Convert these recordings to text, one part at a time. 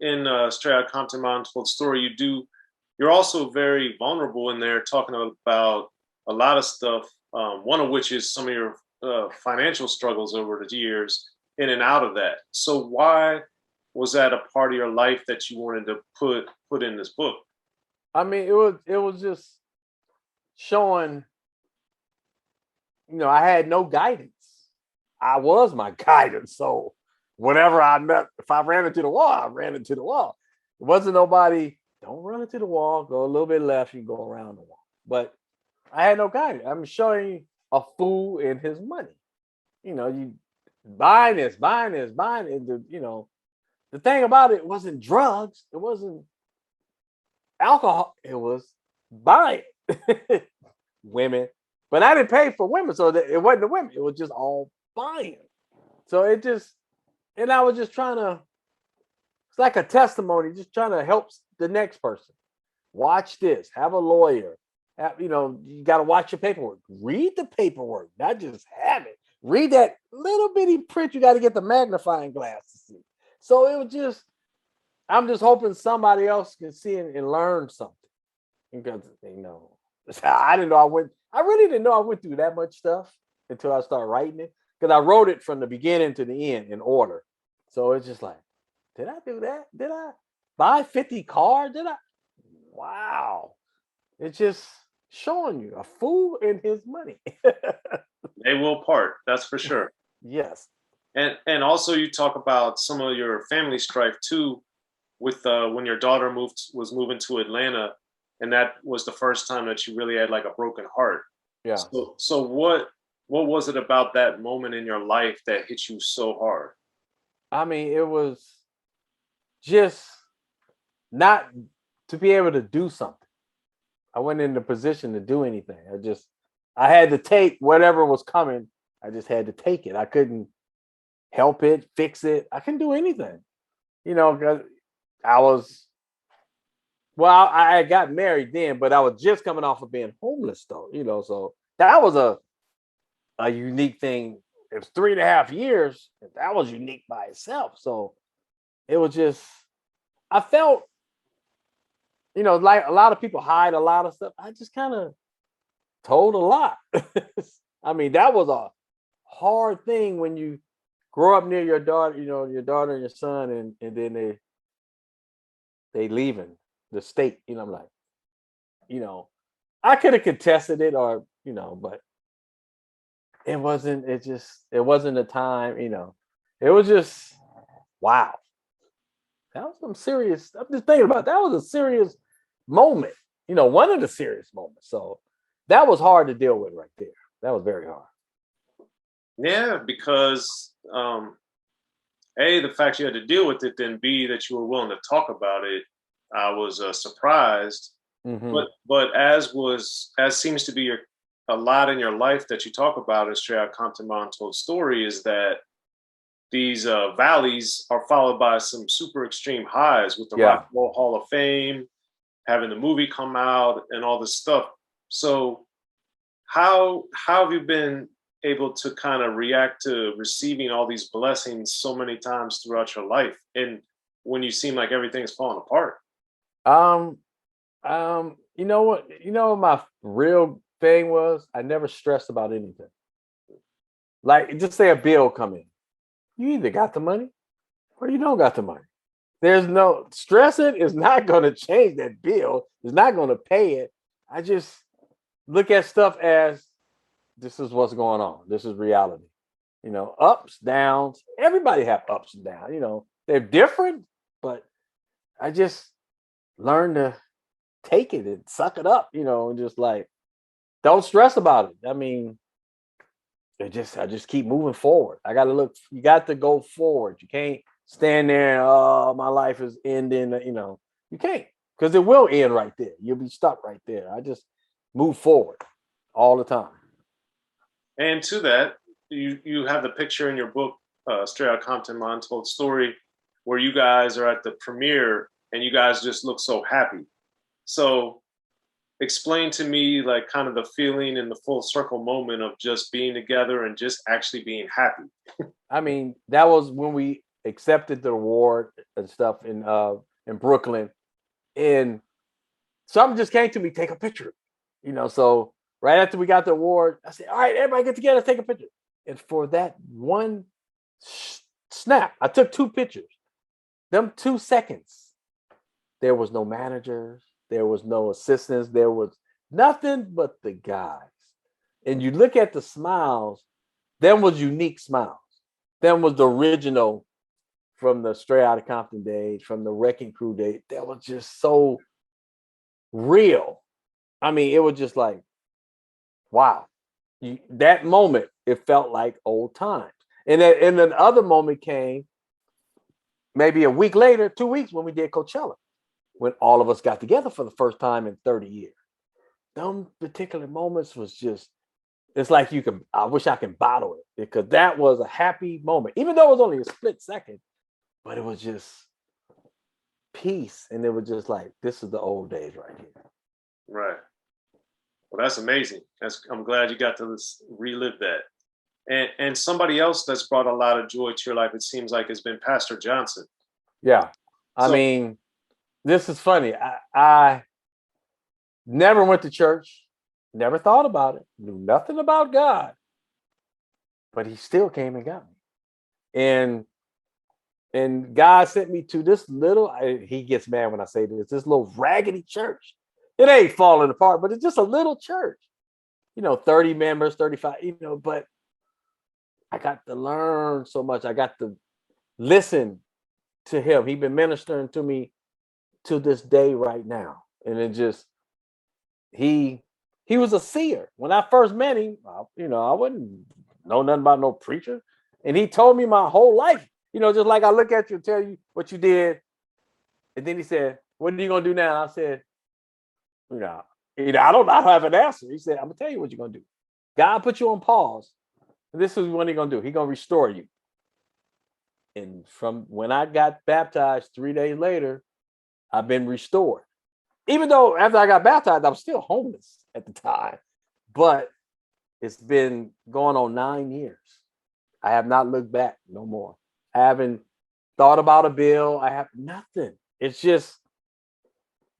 In Straight Outta Compton, My Untold Story, you're also very vulnerable in there, talking about a lot of stuff. One of which is some of your financial struggles over the years, in and out of that. So why was that a part of your life that you wanted to put in this book? I mean, it was just showing, I had no guidance. I was my guidance. So whenever I met, if I ran into the wall, I ran into the wall. It wasn't nobody, don't run into the wall, go a little bit left, you go around the wall. But I had no guidance. I'm showing a fool and his money. You buying this, buying this, buying it. The thing about it wasn't drugs. It wasn't alcohol. It was buying women. But I didn't pay for women. So it wasn't the women. It was just all buying. So and I was just trying to, it's like a testimony, just trying to help the next person. Watch this, have a lawyer. You got to watch your paperwork. Read the paperwork, not just have it. Read that little bitty print. You got to get the magnifying glass to see. So it was just, I'm just hoping somebody else can see and learn something. Because, I didn't know I really didn't know I went through that much stuff until I started writing it. Because I wrote it from the beginning to the end in order. So it's just like, did I do that? Did I buy 50 cars? Did I? Wow. It's just showing you a fool and his money. They will part, that's for sure. Yes. And also you talk about some of your family strife too, with when your daughter was moving to Atlanta, and that was the first time that you really had like a broken heart. Yeah. So what was it about that moment in your life that hit you so hard? I mean, it was just not to be able to do something. I wasn't in the position to do anything. I had to take whatever was coming. I just had to take it. I couldn't help it, fix it. I couldn't do anything. Because I got married then, but I was just coming off of being homeless though, so that was a unique thing. It was 3.5 years. That was unique by itself. So it was just, I felt, like a lot of people hide a lot of stuff. I just kind of told a lot. I mean, that was a hard thing when you grow up near your daughter, your daughter and your son, and then they leaving the state. I'm like, I could have contested it or, but it wasn't a time, it was just, wow. That was some serious, I'm just thinking about it, that was a serious moment, one of the serious moments. So that was hard to deal with right there. That was very hard. Yeah, because A, the fact you had to deal with it, then B, that you were willing to talk about it. I was surprised. Mm-hmm. But as seems to be a lot in your life that you talk about in Straight Outta Compton, My Untold Story, is that these valleys are followed by some super extreme highs, with the Rock and Roll Hall of Fame, having the movie come out, and all this stuff. So how have you been able to kind of react to receiving all these blessings so many times throughout your life, and when you seem like everything's falling apart? What my real thing was? I never stressed about anything. Like, just say a bill come in. You either got the money or you don't got the money. There's no stressing is not going to change that bill. It's not going to pay it. I just look at stuff as, this is what's going on. This is reality. Ups, downs. Everybody have ups and downs. They're different, but I just learned to take it and suck it up, and just like, don't stress about it. I mean, I just keep moving forward. You got to go forward. You can't stand there and, oh, my life is ending, you can't, because it will end right there. You'll be stuck right there. I just move forward all the time. And to that, you have the picture in your book, Straight Outta Compton, My Untold Story, where you guys are at the premiere and you guys just look so happy. So explain to me like kind of the feeling and the full circle moment of just being together and just actually being happy. I mean, that was when we accepted the award and stuff in Brooklyn, and something just came to me, take a picture. So right after we got the award, I said, all right, everybody get together, take a picture. And for that one snap, I took 2 pictures. Them 2 seconds, there was no managers, there was no assistants, there was nothing but the guys. And you look at the smiles, them was unique smiles. Them was the original from the Straight Outta Compton days, from the Wrecking Crew days. That was just so real. I mean, it was just like, wow. That moment, it felt like old times. And then the other moment came maybe a week later, 2 weeks, when we did Coachella, when all of us got together for the first time in 30 years. Them particular moments was just, it's like I wish I could bottle it, because that was a happy moment, even though it was only a split second, but it was just peace. And it was just like, this is the old days right here. Right. Well, that's amazing. I'm glad you got to relive that. And somebody else that's brought a lot of joy to your life, it seems like, has been Pastor Johnson. Yeah. I mean, this is funny. I never went to church, never thought about it, knew nothing about God, but he still came and got me. And God sent me to this little, he gets mad when I say this little raggedy church. It ain't falling apart, but it's just a little church, 30 members, 35, but I got to learn so much. I got to listen to him. He's been ministering to me to this day right now. And it just, he was a seer. When I first met him, I wouldn't know nothing about no preacher. And he told me my whole life, just like I look at you and tell you what you did. And then he said, what are you going to do now? I said, I don't have an answer. He said, I'm going to tell you what you're going to do. God put you on pause. And this is what he's going to do. He's going to restore you. And from when I got baptized 3 days later, I've been restored. Even though after I got baptized, I was still homeless at the time. But it's been going on 9 years. I have not looked back no more. I haven't thought about a bill. I have nothing. It's just,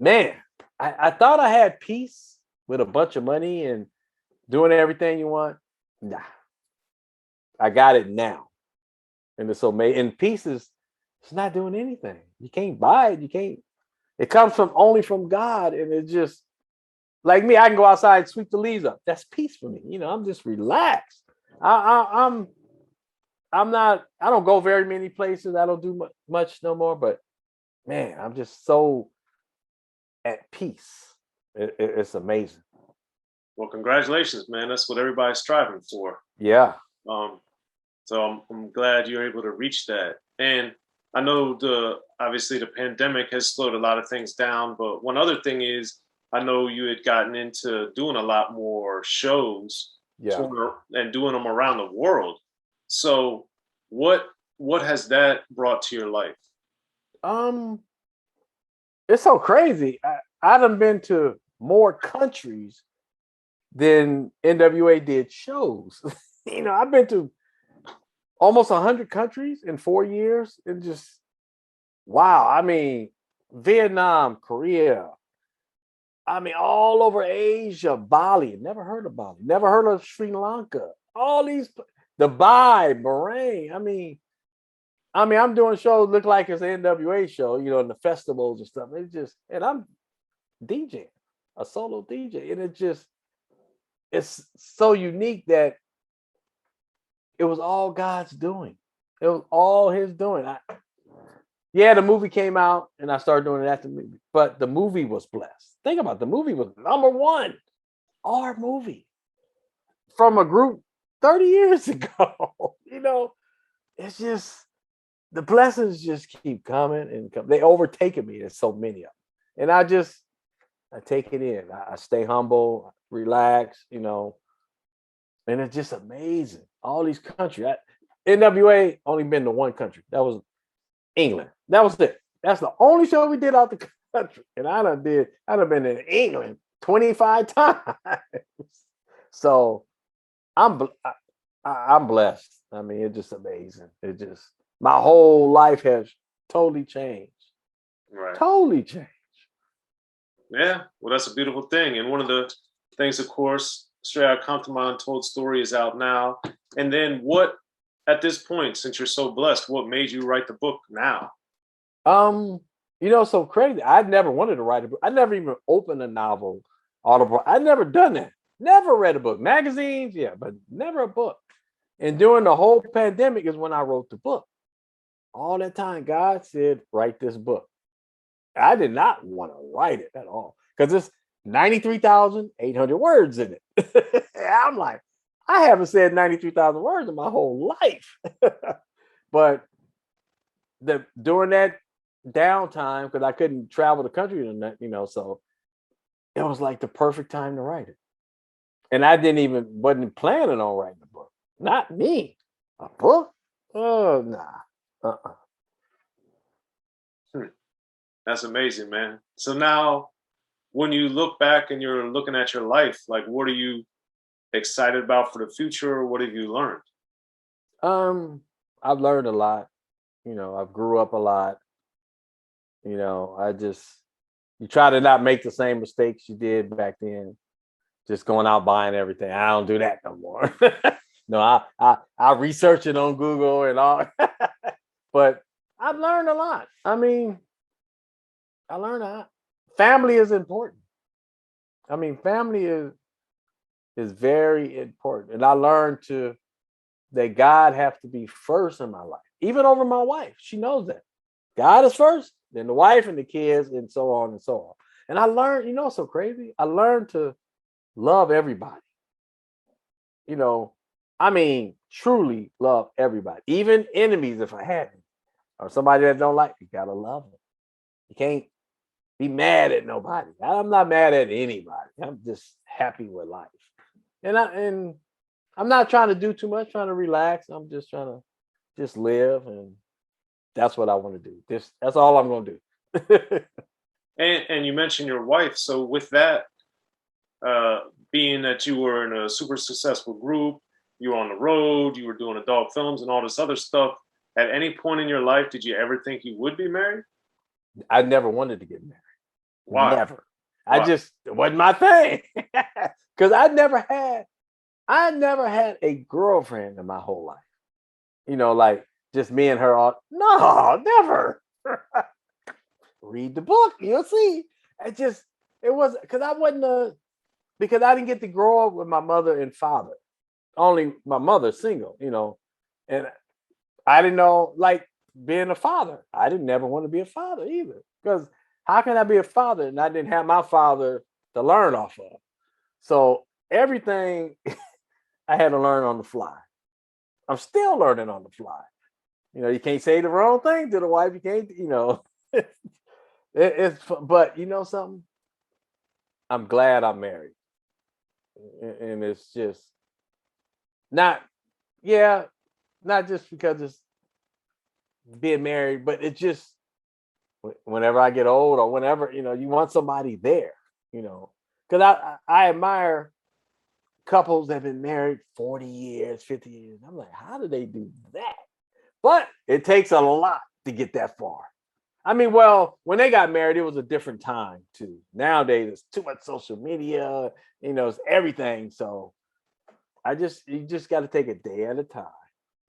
man, I thought I had peace with a bunch of money and doing everything you want. Nah, I got it now. And it's so amazing. And peace is, it's not doing anything. You can't buy it. You can't. It comes only from God. And it's just like me. I can go outside and sweep the leaves up. That's peace for me. I'm just relaxed. I'm not. I don't go very many places. I don't do much no more. But man, I'm just so at peace. It's amazing. Well, congratulations, man. That's what everybody's striving for. Yeah. So I'm glad you're able to reach that. And I know obviously the pandemic has slowed a lot of things down, but one other thing is, I know you had gotten into doing a lot more shows, and doing them around the world. So what has that brought to your life? It's so crazy. I done been to more countries than N.W.A did shows. I've been to almost 100 countries in 4 years. And just, wow. I mean, Vietnam, Korea. I mean, all over Asia, Bali. Never heard of Bali. Never heard of Sri Lanka. All these, Dubai, Bahrain. I mean, I'm doing shows look like it's an N.W.A show, in the festivals and stuff. It's just, and I'm DJing, a solo DJ. And it's so unique that it was all God's doing. It was all his doing. The movie came out and I started doing it after the movie, but the movie was blessed. Think about it, the movie was #1, our movie from a group 30 years ago. It's just, the blessings just keep coming and come. They overtaken me. There's so many of them. And I take it in. I stay humble, relax, and it's just amazing. All these countries. N.W.A only been to one country. That was England. That was it. That's the only show we did out the country. And I done been in England 25 times. So I'm blessed. I mean, it's just amazing. It just my whole life has totally changed. Right. Totally changed. Yeah. Well, that's a beautiful thing. And one of the things, of course, Straight Out Compton, My Untold Story is out now. And then what, at this point, since you're so blessed, what made you write the book now? So crazy. I'd never wanted to write a book. I never even opened a novel, audible. I'd never done that. Never read a book. Magazines, yeah, but never a book. And during the whole pandemic is when I wrote the book. All that time, God said, write this book. I did not want to write it at all because it's 93,800 words in it. I'm like, I haven't said 93,000 words in my whole life. But during that downtime, because I couldn't travel the country, so it was like the perfect time to write it. And I wasn't planning on writing a book. Not me. A book? Oh, nah. That's amazing, man. So now, when you look back and you're looking at your life, like, what are you excited about for the future? What have you learned? I've learned a lot. I've grew up a lot. You try to not make the same mistakes you did back then. Just going out buying everything. I don't do that no more. No, I research it on Google and all. But I've learned a lot. I mean, I learned that family is important. I mean, family is very important. And I learned that God has to be first in my life, even over my wife. She knows that. God is first, then the wife and the kids, and so on and so on. And I learned, so crazy. I learned to love everybody. I mean, truly love everybody, even enemies if I had them, or somebody that don't like you, gotta love them. You can't be mad at nobody. I'm not mad at anybody. I'm just happy with life. And I'm not trying to do too much, trying to relax. I'm just trying to just live, and that's what I want to do. That's all I'm gonna do. And you mentioned your wife. So with that, being that you were in a super successful group, you were on the road, you were doing adult films and all this other stuff. At any point in your life, did you ever think you would be married? I never wanted to get married. Why? Never. Why? It wasn't my thing. Because I never had a girlfriend in my whole life. Like just me and her all. No, never. Read the book, you'll see. It was because because I didn't get to grow up with my mother and father. Only my mother single, and I didn't know like being a father. I didn't never want to be a father either. Because how can I be a father and I didn't have my father to learn off of? So everything I had to learn on the fly. I'm still learning on the fly. You can't say the wrong thing to the wife. You can't, but something? I'm glad I'm married. And it's just not, yeah, not just because it's being married, but it just whenever I get old or whenever, you want somebody there, because I admire couples that have been married 40 years, 50 years. I'm like, how do they do that? But it takes a lot to get that far. I mean, well, when they got married, it was a different time too. Nowadays, it's too much social media, it's everything. So you just got to take a day at a time,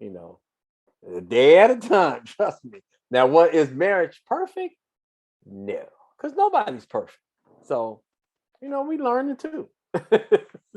a day at a time. Trust me. Now, what is marriage perfect? No, because nobody's perfect. So, we learning too.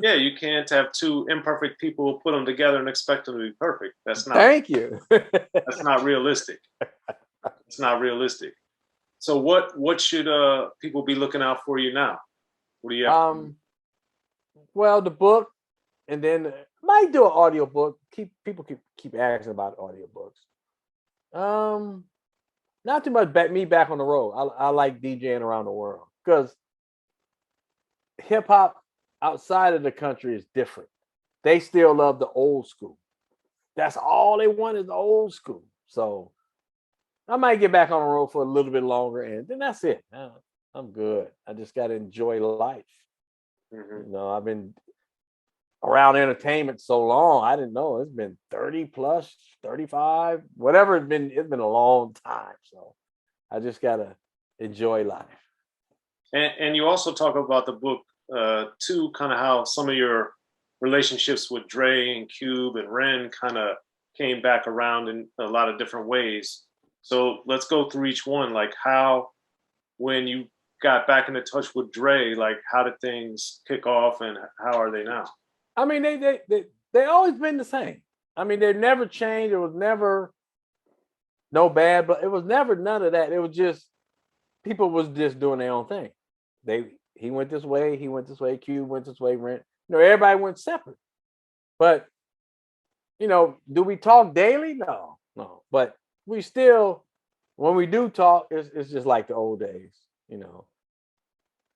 Yeah, you can't have two imperfect people, put them together and expect them to be perfect. That's not. Thank you. That's not realistic. It's not realistic. So what should people be looking out for you now? What do you have? Well, the book, and then might do an audio book. Keep asking about audiobooks. Not too much me back on the road. I like DJing around the world because hip hop outside of the country is different. They still love the old school. That's all they want is the old school. So I might get back on the road for a little bit longer, and then that's it. I'm good. I just got to enjoy life. Mm-hmm. You know, I've been around entertainment so long. I didn't know it's been 30 plus, 35, whatever it's been. It's been a long time. So I just gotta enjoy life. And you also talk about the book too, kind of how some of your relationships with Dre and Cube and Ren kind of came back around in a lot of different ways. So let's go through each one. Like how, when you got back into touch with Dre, like how did things kick off and how are they now? I mean, they always been the same. I mean, they never changed. It was never no bad, but it was never none of that. It was just people was just doing their own thing. He went this way, he went this way, Cube went this way, Rent. You know, everybody went separate. But you know, do we talk daily? No. But we still, when we do talk, it's just like the old days. You know,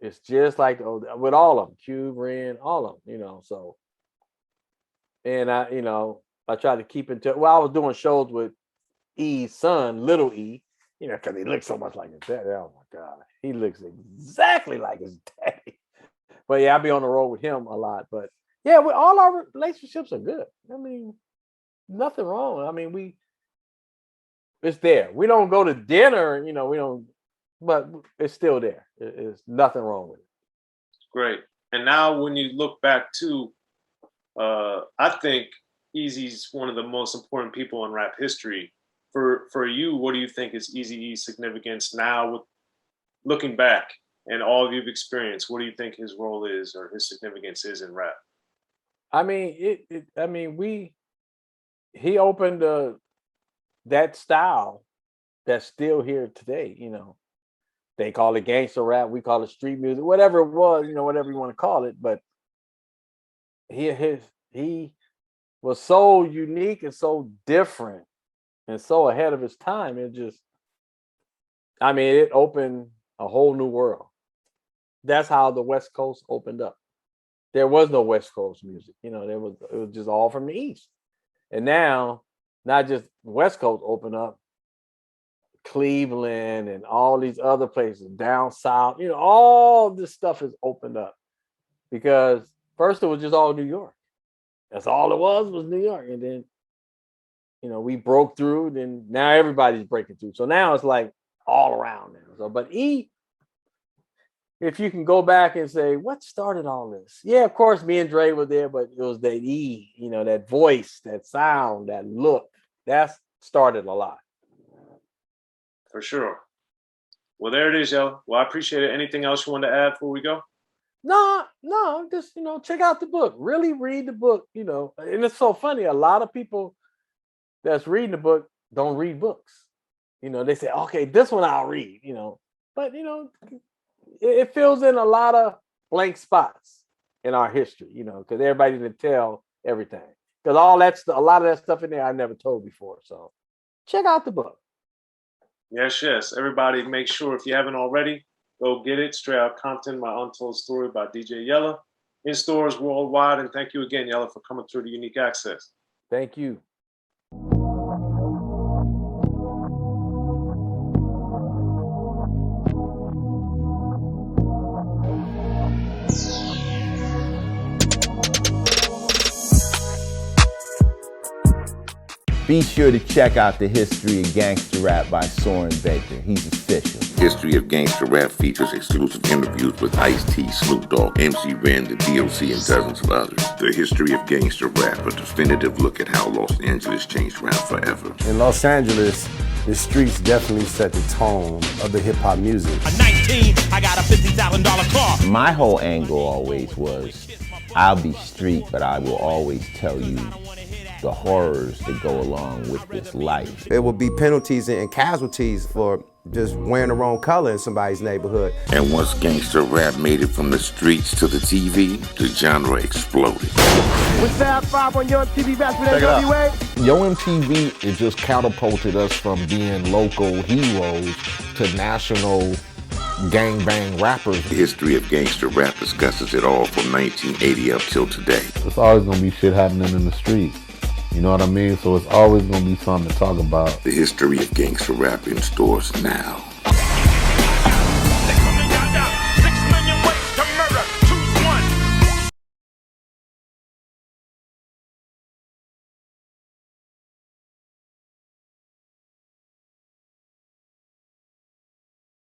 it's just like the old with all of them, Cube, Ren, all of them. You know, so. And I try to keep in touch. Well, I was doing shows with E's son, Little E, you know, because he looks so much like his daddy. Oh my God, he looks exactly like his daddy. But yeah, I'll be on the road with him a lot. But yeah, all our relationships are good. I mean, nothing wrong. I mean, it's there. We don't go to dinner, you know, we don't, but it's still there. It's nothing wrong with it. Great. And now when you look back to, I think Eazy's one of the most important people in rap history. For you, what do you think is Eazy-E's significance now with looking back and all you've experienced? What do you think his role is or his significance is in rap? I mean, he opened that style that's still here today. You know, they call it gangster rap, we call it street music, whatever it was, you know, whatever you want to call it. But he was so unique and so different and so ahead of his time. It opened a whole new world. That's how the West Coast opened up. There was no West Coast music, you know, it was just all from the East. And now, not just West Coast open up, Cleveland and all these other places down south, you know, all this stuff is opened up because first it was just all New York. That's all it was New York. And then, you know, we broke through, then now everybody's breaking through. So now it's like all around now. So, but if you can go back and say, what started all this? Yeah, of course, me and Dre were there, but it was that E, you know, that voice, that sound, that look, that started a lot. For sure. Well, there it is, Yella. Well, I appreciate it. Anything else you want to add before we go? No, just, you know, check out the book. Really read the book, you know. And it's so funny. A lot of people that's reading the book don't read books. You know, they say, okay, this one I'll read, you know. But, you know, it fills in a lot of blank spots in our history, you know, because everybody didn't tell everything. Because a lot of that stuff in there I never told before. So check out the book. Yes. Everybody make sure, if you haven't already, go get it. Straight Out Compton, My Untold Story by DJ Yella. In stores worldwide. And thank you again, Yella, for coming through the Unique Access. Thank you. Be sure to check out the History of Gangster Rap by Soren Baker. He's official. History of Gangster Rap features exclusive interviews with Ice-T, Snoop Dogg, MC Ren, the D.O.C, and dozens of others. The History of Gangster Rap, a definitive look at how Los Angeles changed rap forever. In Los Angeles, the streets definitely set the tone of the hip-hop music. At 19, I got a $50,000 car. My whole angle always was, I'll be street, but I will always tell you the horrors that go along with this life. There will be penalties and casualties for just wearing the wrong color in somebody's neighborhood. And once gangster rap made it from the streets to the TV, the genre exploded. With Fab 5 on Yo MTV back with N.W.A. Yo MTV, it just catapulted us from being local heroes to national gangbang rappers. The History of Gangster Rap discusses it all from 1980 up till today. It's always gonna be shit happening in the streets. You know what I mean? So it's always gonna be something to talk about. The History of Gangster Rap in stores now.